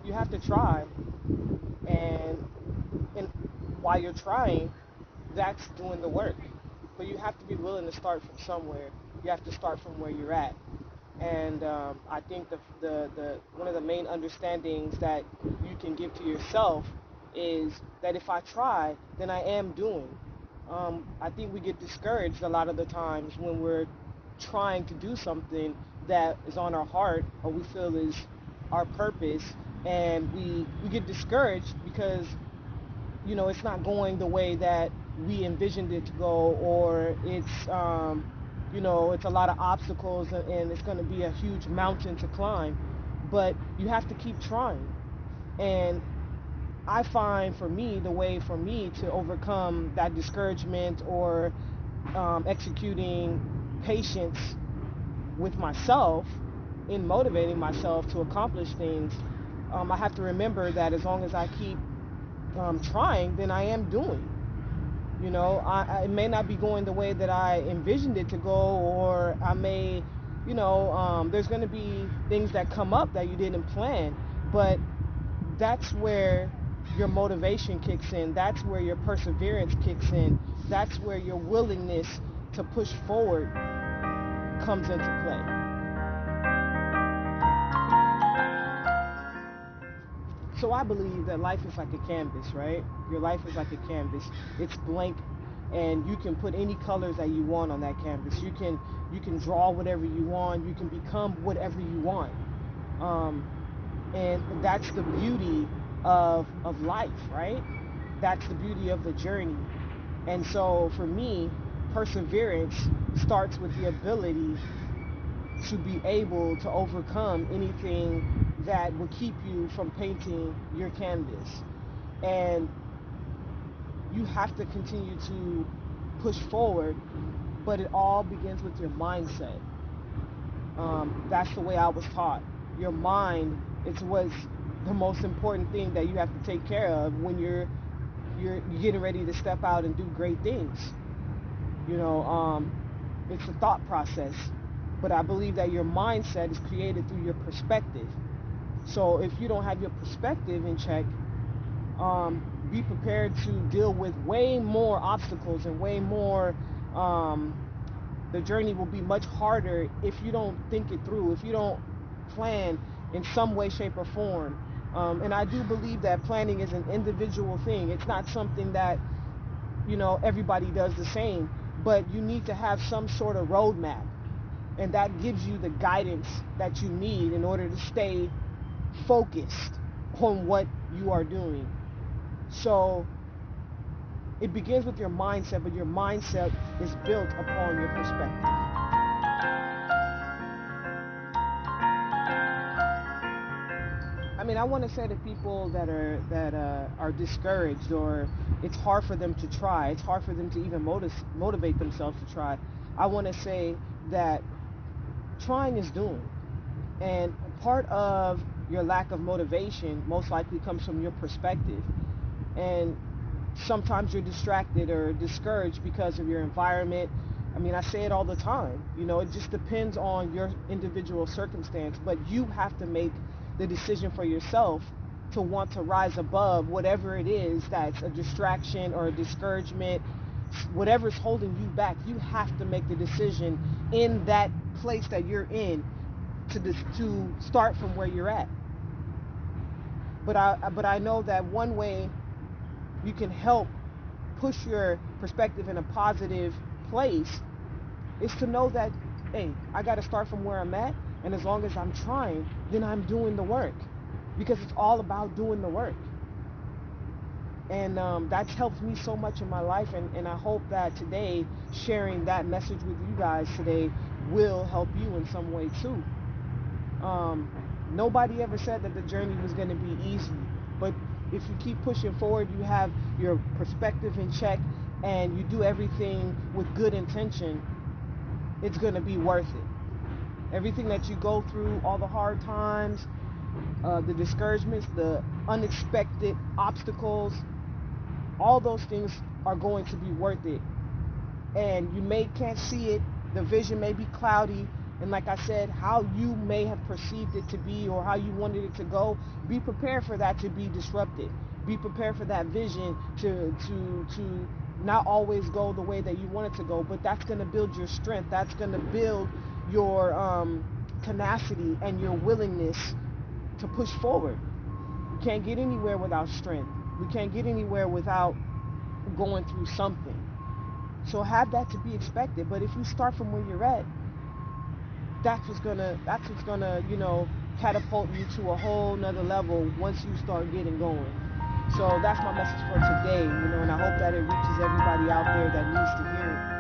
you have to try, and and while you're trying, that's doing the work. But you have to be willing to start from somewhere. You have to start from where you're at. And I think the one of the main understandings that you can give to yourself is that if I try, then I am doing. I think we get discouraged a lot of the times when we're trying to do something that is on our heart or we feel is our purpose, and we get discouraged because it's not going the way that we envisioned it to go, or it's a lot of obstacles and it's going to be a huge mountain to climb. But you have to keep trying. And I find for me, the way for me to overcome that discouragement or executing patience with myself in motivating myself to accomplish things, I have to remember that as long as I keep trying, then I am doing. It may not be going the way that I envisioned it to go, or I may, there's going to be things that come up that you didn't plan, but that's where your motivation kicks in. That's where your perseverance kicks in. That's where your willingness to push forward comes into play. So I believe that life is like a canvas, right? Your life is like a canvas. It's blank, and you can put any colors that you want on that canvas. You can draw whatever you want. You can become whatever you want. Um, and that's the beauty of life, right? That's the beauty of the journey. And so for me, perseverance starts with the ability to be able to overcome anything that will keep you from painting your canvas. And you have to continue to push forward, but it all begins with your mindset. That's the way I was taught. Your mind is what's the most important thing that you have to take care of when you're getting ready to step out and do great things. You know, it's a thought process, but I believe that your mindset is created through your perspective. So if you don't have your perspective in check, be prepared to deal with way more obstacles and way more. Um, the journey will be much harder if you don't think it through, if you don't plan in some way, shape, or form. And I do believe that planning is an individual thing. It's not something that everybody does the same, but you need to have some sort of roadmap, and that gives you the guidance that you need in order to stay focused on what you are doing. So it begins with your mindset, but your mindset is built upon your perspective. I mean, I want to say to people that are discouraged, or it's hard for them to try, it's hard for them to even motivate themselves to try. I want to say that trying is doing, and part of your lack of motivation most likely comes from your perspective. And sometimes you're distracted or discouraged because of your environment. I mean, I say it all the time. It just depends on your individual circumstance, but you have to make the decision for yourself to want to rise above whatever it is that's a distraction or a discouragement, whatever's holding you back. You have to make the decision in that place that you're in to start from where you're at. But I know that one way you can help push your perspective in a positive place is to know that, hey, I got to start from where I'm at, and as long as I'm trying, then I'm doing the work, because it's all about doing the work. And that's helped me so much in my life, and I hope that today, sharing that message with you guys today, will help you in some way too. um, Nobody ever said that the journey was going to be easy, but if you keep pushing forward, you have your perspective in check, and you do everything with good intention, it's going to be worth it. Everything that you go through, all the hard times, the discouragements, the unexpected obstacles, all those things are going to be worth it. And you may can't see it, the vision may be cloudy, And like I said, how you may have perceived it to be or how you wanted it to go, be prepared for that to be disrupted. Be prepared for that vision to not always go the way that you want it to go, but that's going to build your strength. That's going to build your tenacity and your willingness to push forward. We can't get anywhere without strength. We can't get anywhere without going through something. So have that to be expected. But if you start from where you're at, that's what's gonna catapult you to a whole nother level once you start getting going. So that's my message for today, and I hope that it reaches everybody out there that needs to hear it.